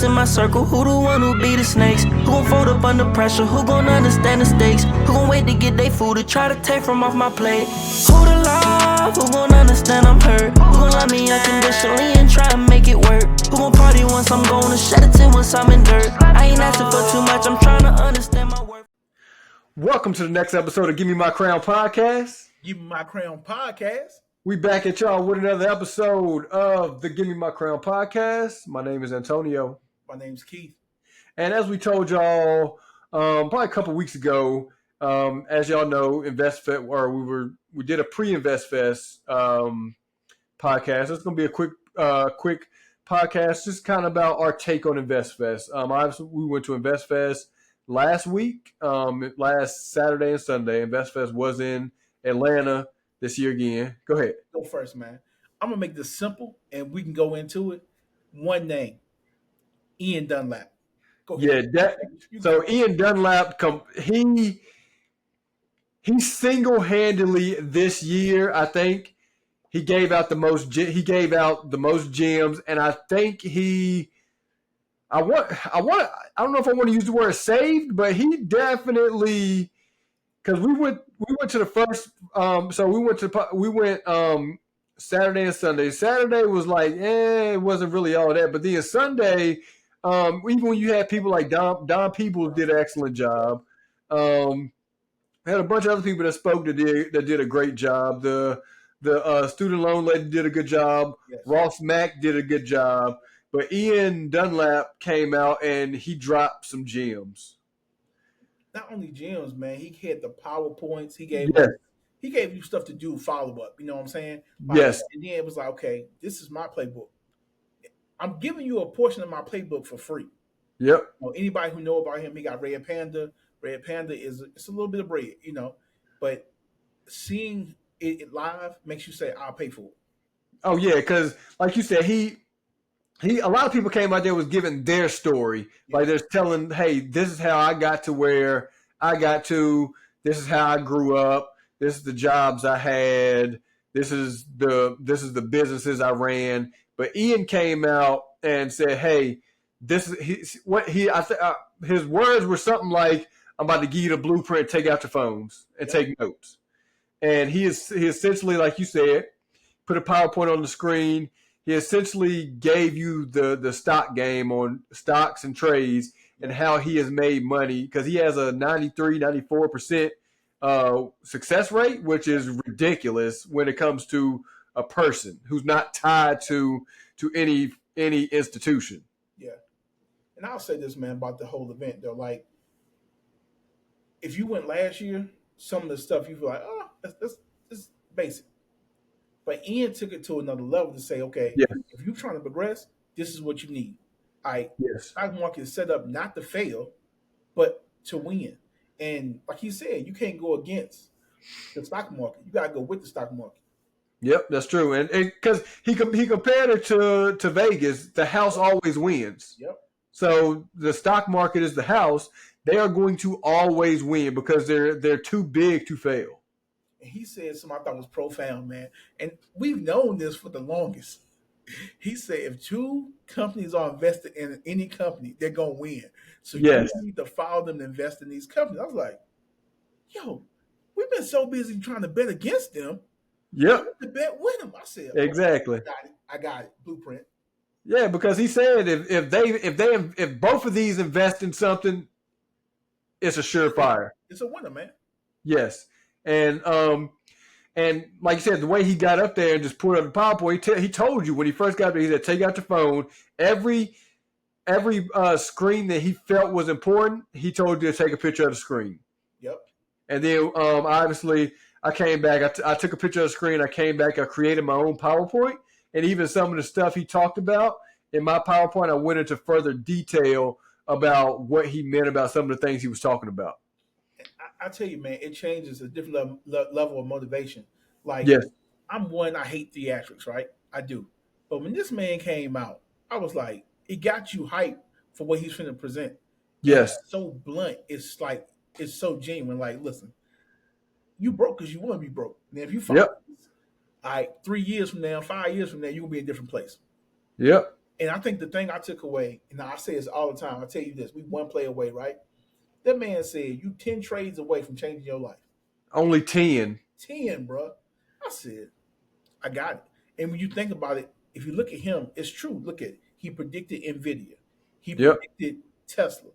in my circle? Who the one who be the snakes? Who gon' fold up under pressure? Who gon' understand the stakes? Who gon' wait to get their food to try to take from off my plate? Who the love? Who gon' understand I'm hurt? Who gon' love me unconditionally and try to make it work? Who gon' party once I'm gone and shed a tear once I'm in dirt? I ain't asking for too much, I'm trying to understand my worth. Welcome to the next episode of Give Me My Crown podcast. Give Me My Crown podcast. We back at y'all with another episode of the Give Me My Crown podcast. My name is Antonio. My name's Keith. And as we told y'all probably a couple weeks ago, as y'all know, InvestFest, or we did a pre-InvestFest podcast. It's going to be a quick podcast, just kind of about our take on InvestFest. Obviously, we went to InvestFest last week, last Saturday and Sunday. InvestFest was in Atlanta this year again. Go ahead. Go first, man. I'm going to make this simple, and we can go into it. One name, Ian Dunlap. Go ahead. Yeah, so Ian Dunlap, he single-handedly this year, I think, he gave out the most gems, and I think I don't know if I want to use the word saved, but he definitely, because we went to the first, we went Saturday and Sunday. Saturday was like, it wasn't really all that, but then Sunday, even when you had people like Don Peoples did an excellent job. Had a bunch of other people that spoke that did a great job. The student loan lady did a good job. Yes. Ross Mack did a good job. But Ian Dunlap came out and he dropped some gems. Not only gems, man. He had the PowerPoints. He gave you stuff to do, follow up. You know what I'm saying? Yes. And then it was like, okay, this is my playbook. I'm giving you a portion of my playbook for free. Yep. Anybody who know about him, he got Red Panda. Red Panda it's a little bit of bread, but seeing it live makes you say, I'll pay for it. Oh yeah, because like you said, a lot of people came out there was giving their story. Yeah. Like they're telling, hey, this is how I got to where I got to. This is how I grew up. This is the jobs I had. This is the businesses I ran. But Ian came out and said, hey, his words were something like, I'm about to give you the blueprint, take out your phones and take notes. And he essentially, like you said, put a PowerPoint on the screen. He essentially gave you the stock game on stocks and trades and how he has made money, because he has a 93, 94% success rate, which is ridiculous when it comes to a person who's not tied to any institution. Yeah. And I'll say this, man, about the whole event, though. Like, if you went last year, some of the stuff you feel like, that's basic. But Ian took it to another level to say, okay, if you're trying to progress, this is what you need. All right. Yes. Stock market is set up not to fail, but to win. And like he said, you can't go against the stock market. You got to go with the stock market. Yep, that's true. And because he compared it to Vegas, the house always wins. Yep. So the stock market is the house. They are going to always win because they're too big to fail. And he said something I thought was profound, man. And we've known this for the longest. He said if two companies are invested in any company, they're going to win. So you need to follow them to invest in these companies. I was like, yo, we've been so busy trying to bet against them. Yep. To bet with them. I said, exactly. I got it. Blueprint. Yeah, because he said if both of these invest in something, it's a surefire. It's a winner, man. Yes, and like you said, the way he got up there and just put up the PowerPoint, he told you when he first got there, he said, take out your phone. Every screen that he felt was important, he told you to take a picture of the screen. Yep. And then obviously I came back. I took a picture of the screen. I came back. I created my own PowerPoint. And even some of the stuff he talked about in my PowerPoint, I went into further detail about what he meant about some of the things he was talking about. I tell you, man, it changes a different level of motivation. Like, I hate theatrics, right? I do. But when this man came out, I was like, it got you hyped for what he's going to present. Yes. It's so blunt. It's so genuine. Like, listen, you broke because you want to be broke. And if you follow, all right, 3 years from now, 5 years from now, you're going to be in a different place. Yep. And I think the thing I took away, and I say this all the time, I tell you this, we one play away, right? That man said you 10 trades away from changing your life. Only 10. 10, bro. I said, I got it. And when you think about it, if you look at him, it's true. Look at it. He predicted Nvidia. He Yep. predicted Tesla.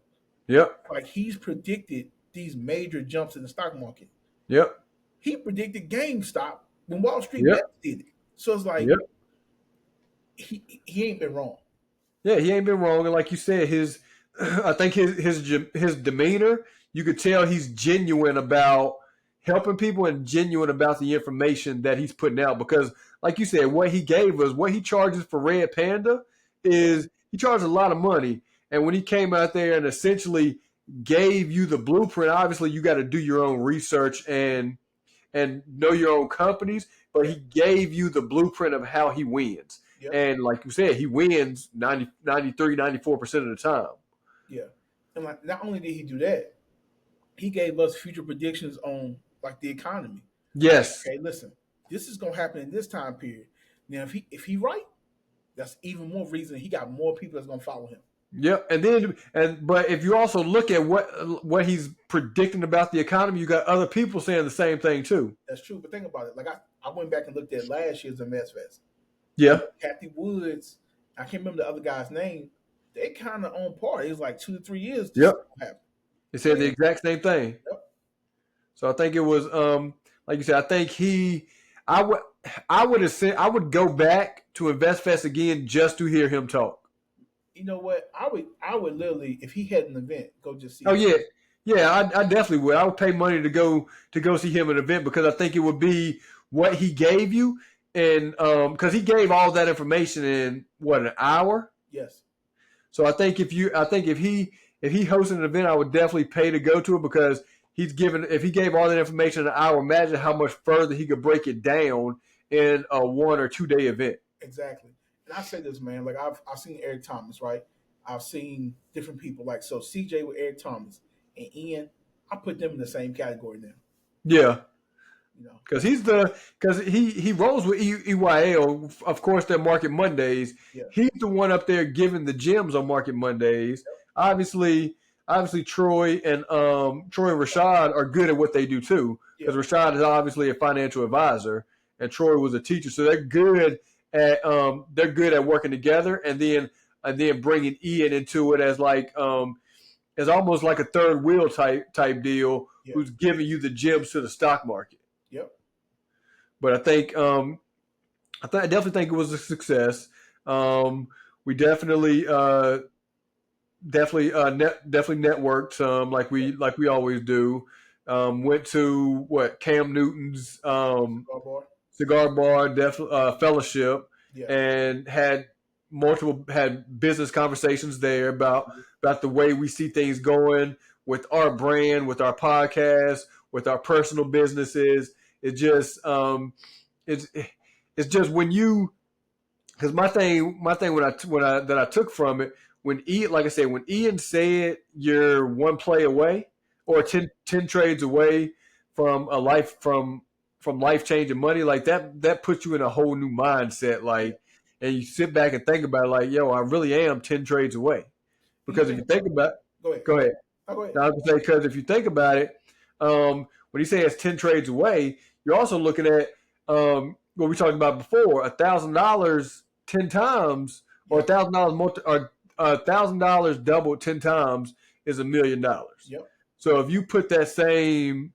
Yep. Like he's predicted these major jumps in the stock market. Yep. He predicted GameStop when Wall Street Yep. Bets did it. So it's like Yep. he ain't been wrong. Yeah, he ain't been wrong. And like you said, I think his demeanor, you could tell he's genuine about helping people and genuine about the information that he's putting out. Because, like you said, what he gave us, what he charges for Red Panda, is he charges a lot of money. And when he came out there and essentially gave you the blueprint, obviously you got to do your own research and know your own companies. But he gave you the blueprint of how he wins. Yep. And like you said, he wins 90, 93, 94% of the time. Yeah. And like not only did he do that, he gave us future predictions on like the economy. Yes. Okay, listen, this is gonna happen in this time period. Now if he right, that's even more reason he got more people that's gonna follow him. Yep. But if you also look at what he's predicting about the economy, you got other people saying the same thing too. That's true. But think about it. Like I went back and looked at last year's InvestFest. Yeah. Kathy Woods, I can't remember the other guy's name. They kind of on par. It was like 2 to 3 years. Yep. Happened. They said the exact same thing. Yep. So I think it was like you said, I think I would go back to InvestFest again just to hear him talk. You know what? I would literally, if he had an event, go just see. Oh him. Yeah. I definitely would. I would pay money to go see him at an event because I think it would be what he gave you, and because he gave all that information in an hour. Yes. So I think if he hosted an event, I would definitely pay to go to it because if he gave all that information in an hour, imagine how much further he could break it down in a 1 or 2 day event. Exactly. And I say this, man, like I've seen Eric Thomas, right? I've seen different people like so CJ with Eric Thomas and Ian, I put them in the same category now. Yeah. You know. Because he rolls with EYL, of course, they're Market Mondays. Yeah. He's the one up there giving the gems on Market Mondays. Yep. Obviously Troy and Rashad are good at what they do too. Because Rashad is obviously a financial advisor and Troy was a teacher. So they're good at working together and then bringing Ian into it as like as almost like a third wheel type deal, who's giving you the gems to the stock market. Yep. But I definitely think it was a success. We definitely networked like we always do. Went to Cam Newton's cigar bar fellowship, and had business conversations there about the way we see things going with our brand, with our podcast, with our personal businesses. It's just it's just when you, because my thing that I took from it, when Ian said you're one play away or 10 trades away from a life from life changing money, like that puts you in a whole new mindset, like, and you sit back and think about it, like, yo, I really am 10 trades away. Because if you think about it, go ahead. I was gonna say, because if you think about it, when you say it's 10 trades away, you're also looking at what we talked about before, $1,000 10 times, or $1,000 doubled 10 times is $1 million. Yep. So if you put that same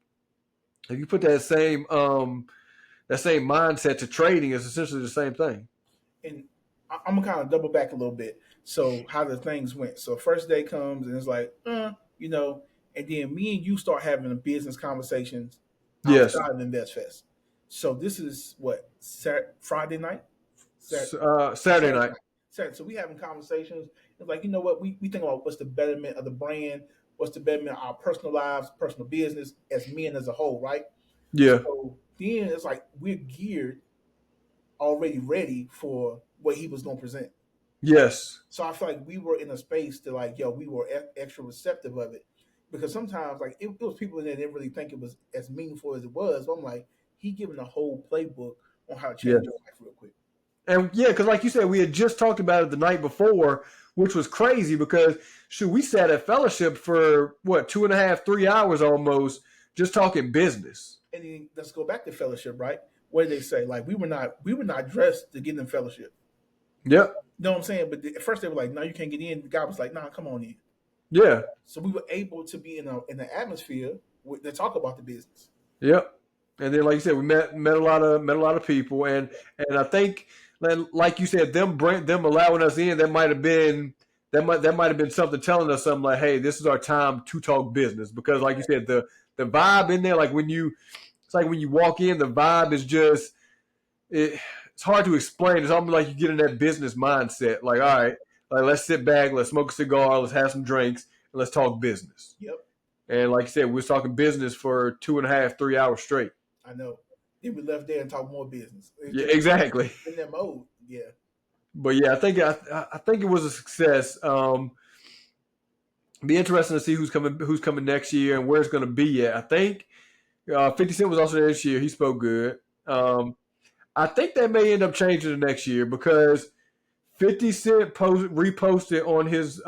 mindset to trading, it's essentially the same thing. And I'm gonna kind of double back a little bit. So how the things went. So first day comes and it's like, and then me and you start having business conversations outside of InvestFest. So this is what, Friday night? Saturday night. So we having conversations. It's like, you know what, we think about what's the betterment of the brand, what's the betterment of our personal lives, personal business as men as a whole, right? Yeah. So then it's like we're geared, already ready for what he was going to present. Yes. So I feel like we were in a space to like, we were extra receptive of it, because sometimes like it was people in there that didn't really think it was as meaningful as it was. But I'm like, he giving a whole playbook on how to change your life real quick. And yeah, because like you said, we had just talked about it the night before, which was crazy because shoot, we sat at fellowship for what 2.5, 3 hours almost, just talking business. And then let's go back to fellowship, right? What did they say? Like we were not dressed to get in fellowship. Yep. You know what I'm saying? But at first they were like, "No, you can't get in." The guy was like, "Nah, come on in." Yeah. So we were able to be in the atmosphere to talk about the business. Yep. And then, like you said, we met a lot of people, and I think, like you said, them allowing us in, that might have been something telling us something like, hey, this is our time to talk business, because like you said, the vibe in there, like it's like when you walk in, the vibe is just it's hard to explain. It's almost like you get in that business mindset, like, all right, like let's sit back, let's smoke a cigar, let's have some drinks, and let's talk business. Yep. And like you said, we was talking business for 2.5, 3 hours straight. I know. Then we left there and talked more business. Yeah, exactly. In that mode, yeah. But yeah, I think it was a success. Be interesting to see who's coming next year and where it's going to be at. I think 50 Cent was also there this year. He spoke good. I think that may end up changing the next year because 50 Cent reposted on his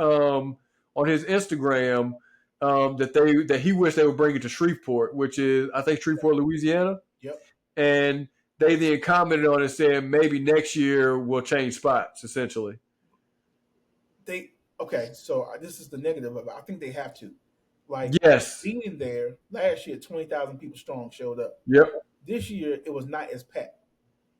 Instagram that he wished they would bring it to Shreveport, which is I think Shreveport, Louisiana. Yep. And they then commented on it saying maybe next year we'll change spots. Essentially, so this is the negative of it. I think they have to. Like yes, being there last year, 20,000 people strong showed up. Yep. This year it was not as packed.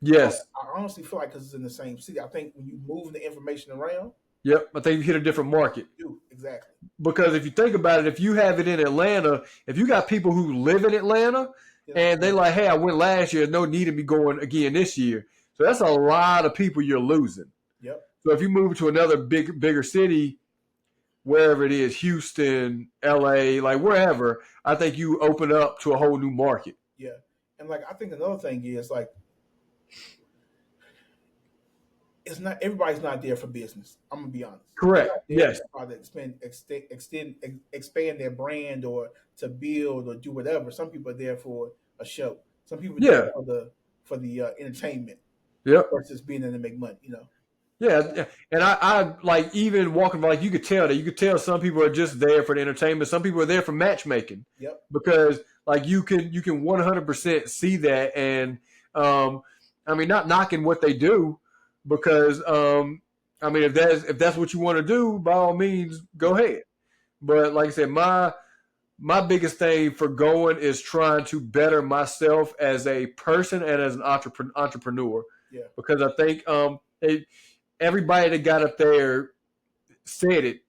Yes. I honestly feel like because it's in the same city. I think when you move the information around. Yep. I think you hit a different market. You do, exactly. Because if you think about it, if you have it in Atlanta, if you got people who live in Atlanta and they like, hey, I went last year, no need to be going again this year. So that's a lot of people you're losing. Yep. So if you move to another bigger city, wherever it is, Houston, LA, like wherever, I think you open up to a whole new market. Yeah. And like I think another thing is like it's not everybody's not there for business. I'm gonna be honest. Correct. Yes. To expand their brand or to build or do whatever. Some people are there for a show. Some people are there for the entertainment. Yep. Versus being there to make money. You know. Yeah, and I like even walking like you could tell some people are just there for the entertainment. Some people are there for matchmaking. Yep. Because like you can 100% see that, and I mean not knocking what they do. Because I mean, if that's what you want to do, by all means, go ahead. But like I said, my biggest thing for going is trying to better myself as a person and as an entrepreneur. Yeah. Because I think everybody that got up there said it.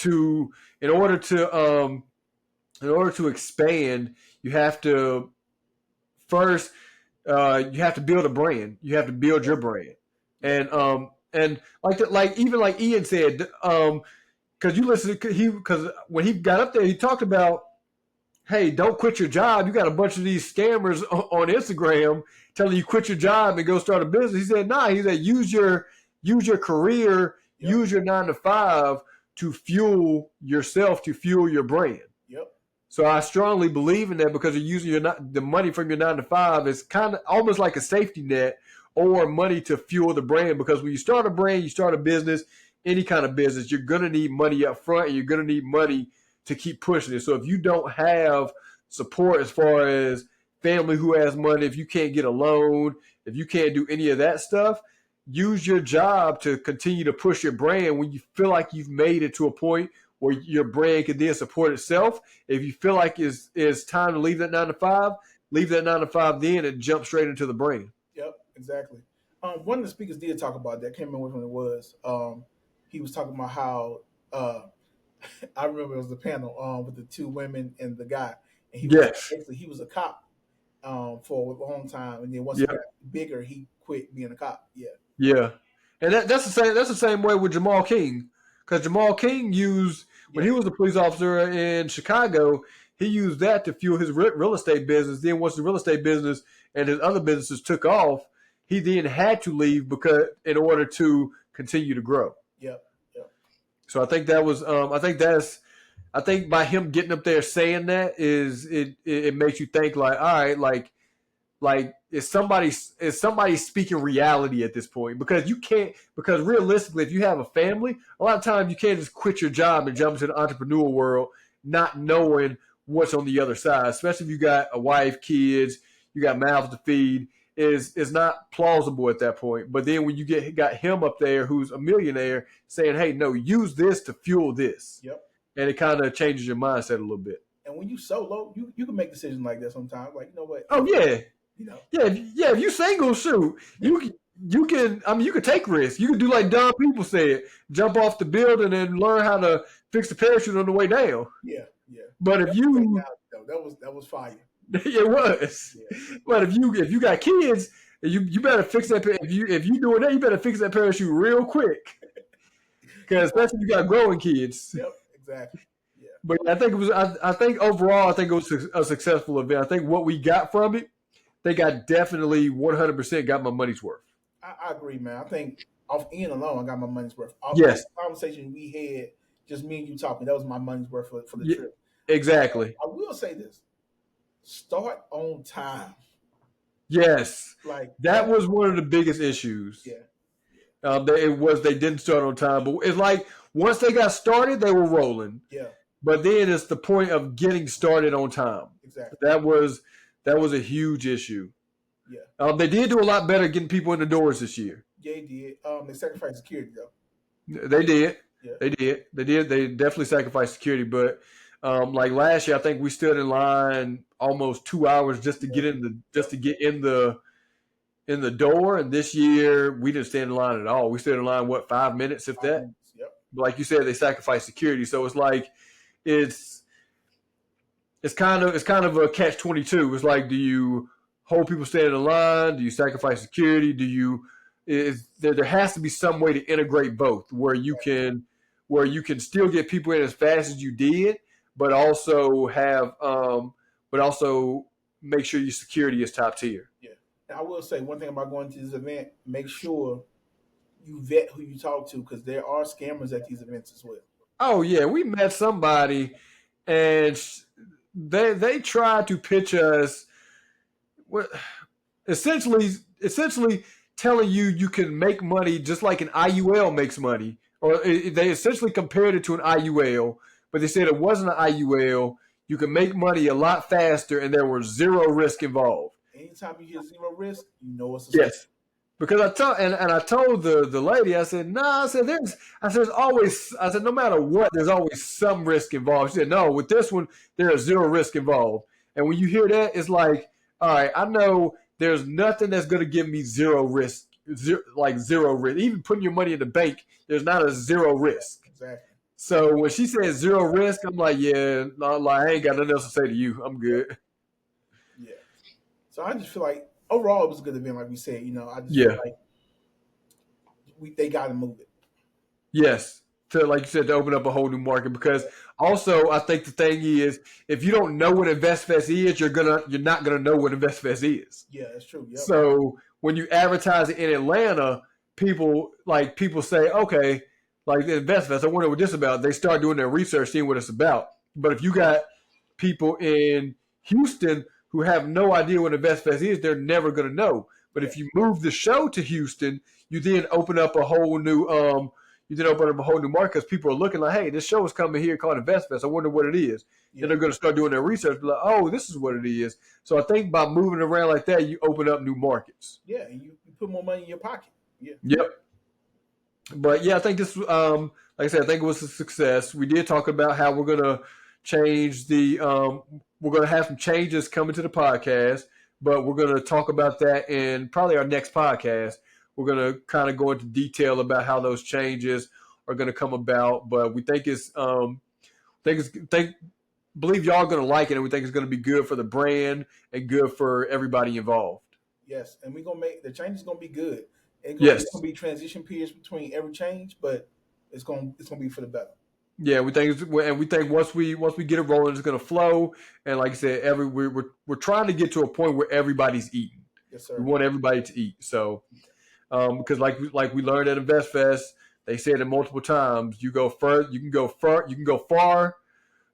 In order to expand, you have to first you have to build a brand. You have to build your brand. And even like Ian said, because you listen to because when he got up there, he talked about, hey, don't quit your job. You got a bunch of these scammers on Instagram telling you quit your job and go start a business. He said, nah. He said use your career, use your 9 to 5 to fuel yourself, to fuel your brand. Yep. So I strongly believe in that because you're using the money from your 9 to 5 is kind of almost like a safety net. Or money to fuel the brand, because when you start a brand, you start a business, any kind of business, you're going to need money up front and you're going to need money to keep pushing it. So if you don't have support as far as family who has money, if you can't get a loan, if you can't do any of that stuff, use your job to continue to push your brand when you feel like you've made it to a point where your brand can then support itself. If you feel like it's time to leave that 9 to 5, leave that 9 to 5 then and jump straight into the brand. Yep, exactly. One of the speakers did talk about that. I can't remember which one it was. He was talking about how I remember it was the panel with the 2 women and the guy, and he was a cop for a long time, and then once he got bigger, he quit being a cop. Yeah, and that's the same way with Jamal King, because Jamal King used when he was a police officer in Chicago, he used that to fuel his real estate business. Then once the real estate business and his other businesses took off, he then had to leave in order to continue to grow. Yep. So I think that was I think by him getting up there saying that it makes you think like, all right, like like is somebody speaking reality at this point? Because realistically, if you have a family, a lot of times you can't just quit your job and jump into the entrepreneurial world not knowing what's on the other side, especially if you got a wife, kids, you got mouths to feed. Is not plausible at that point. But then when you got him up there who's a millionaire saying, hey, no, use this to fuel this. Yep. And it kind of changes your mindset a little bit. And when you solo, you can make decisions like that sometimes. Like, you know what? Oh yeah. You know. Yeah, if you single, shoot, you can. I mean, you can take risks. You can do like dumb people said, jump off the building and learn how to fix the parachute on the way down. Yeah. But if you, that was fire. It was. Yeah. But if you got kids, you better fix that. If you doing that, you better fix that parachute real quick. Because especially if you got growing kids. Yep, exactly. Yeah. But I think it was. I think overall, I think it was a successful event. I think what we got from it, I think I definitely 100% got my money's worth. I agree, man. I think off Ian alone, I got my money's worth. Yes. The conversation we had, just me and you talking, that was my money's worth for the trip. Exactly. I will say this. Start on time. Yes. Like that was one of the biggest issues. Yeah. They didn't start on time, but it's like once they got started, they were rolling. Yeah. But then it's the point of getting started on time. Exactly. That was a huge issue. Yeah. They did do a lot better getting people in the doors this year. Yeah, they did. They sacrificed security though. They did. Yeah. They did. They definitely sacrificed security, but like last year, I think we stood in line almost 2 hours just to get in the door. And this year, we didn't stand in line at all. We stood in line 5 minutes, if that. Minutes. Yep. But like you said, they sacrificed security, so it's like it's kind of a catch-22. It's like, do you hold people standing in line? Do you sacrifice security? There has to be some way to integrate both, where you can still get people in as fast as you did, but also make sure your security is top tier. Yeah. And I will say one thing about going to this event: make sure you vet who you talk to, because there are scammers at these events as well. Oh yeah, we met somebody, and they tried to pitch us, essentially telling you can make money just like an IUL makes money, or they essentially compared it to an IUL, but they said it wasn't an IUL. You can make money a lot faster, and there was zero risk involved. Anytime you hear zero risk, you know it's a scam. Yes. Because I told the lady, I said, no, there's always, no matter what, there's always some risk involved. She said, no, with this one, there is zero risk involved. And when you hear that, it's like, all right, I know there's nothing that's going to give me zero risk. Even putting your money in the bank, there's not a zero risk. Exactly. So when she said zero risk, I'm like, yeah, no, I ain't got nothing else to say to you. I'm good. Yeah. So I just feel like overall it was a good event, like we said. I just feel like they got to move it. Yes, like you said, to open up a whole new market. Because also, I think the thing is, if you don't know what InvestFest is, you're not gonna know what InvestFest is. Yeah, that's true. Yep. So when you advertise it in Atlanta, people say, okay, like the InvestFest, I wonder what this is about. They start doing their research, seeing what it's about. But if you got people in Houston who have no idea what InvestFest is, they're never going to know. But if you move the show to Houston, you then open up a whole new market, because people are looking like, hey, this show is coming here called InvestFest. I wonder what it is. Yeah. Then they're going to start doing their research, be like, oh, this is what it is. So I think by moving around like that, you open up new markets. Yeah, you put more money in your pocket. Yeah. Yep. But yeah, I think this, like I said, I think it was a success. We did talk about how we're going to change we're going to have some changes coming to the podcast, but we're going to talk about that in probably our next podcast. We're going to kind of go into detail about how those changes are going to come about, but we think believe y'all are going to like it, and we think it's going to be good for the brand and good for everybody involved. Yes, and we're going to make the changes going to be good. It's going to be transition periods between every change, but it's going to be for the better. Yeah, we think once we get it rolling, it's going to flow. And like I said, we're trying to get to a point where everybody's eating. Yes, sir. We want everybody to eat. So, because like we learned at InvestFest, they said it multiple times. You go further, you can go far, you can go far,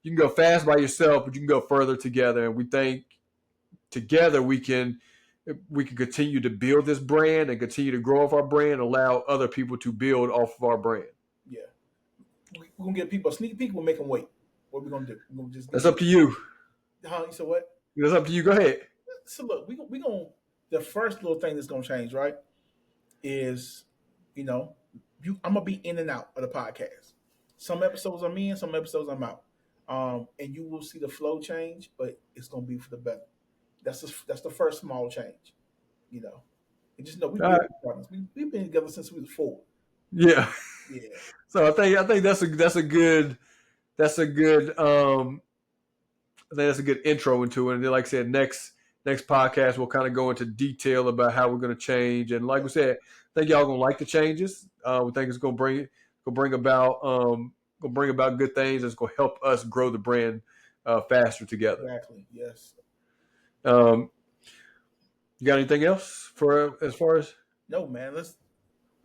you can go fast by yourself, but you can go further together. And we think together we can we can continue to build this brand and continue to grow off our brand, allow other people to build off of our brand. Yeah. We're going to give people a sneak peek. We'll make them wait. What are we going to do? We're gonna just That's up to you. Huh? You said what? That's up to you. Go ahead. So look, we going the first little thing that's going to change, right, is, I'm going to be in and out of the podcast. Some episodes I'm in, some episodes I'm out. And you will see the flow change, but it's going to be for the better. That's the first small change, And just know we've been partners. We've been together since we was 4. Yeah. Yeah. So I think that's a good I think that's a good intro into it. And then, like I said, next podcast we'll kind of go into detail about how we're going to change. And like we said, I think y'all gonna like the changes. We think it's gonna bring about good things. It's gonna help us grow the brand faster together. Exactly. Yes. You got anything else as far as? No, man.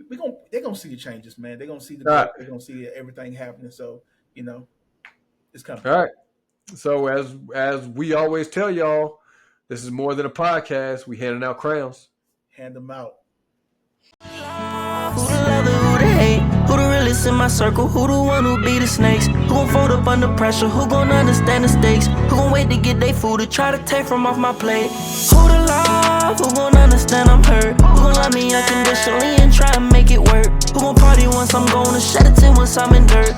They're gonna see the changes, man. They're gonna see they're gonna see everything happening. So it's coming. All right. So as we always tell y'all, this is more than a podcast. We handing out crowns. Hand them out. Who the lover, who the hate? Who the realest in my circle? Who the one who be the snakes? Who gon' fold up under pressure? Who gon' understand the stakes? Who gon' wait to get they food to try to take from off my plate? Who the love? Who gon' understand I'm hurt? Who gon' love me unconditionally and try to make it work? Who gon' party once I'm gone and shed a tear once I'm in dirt?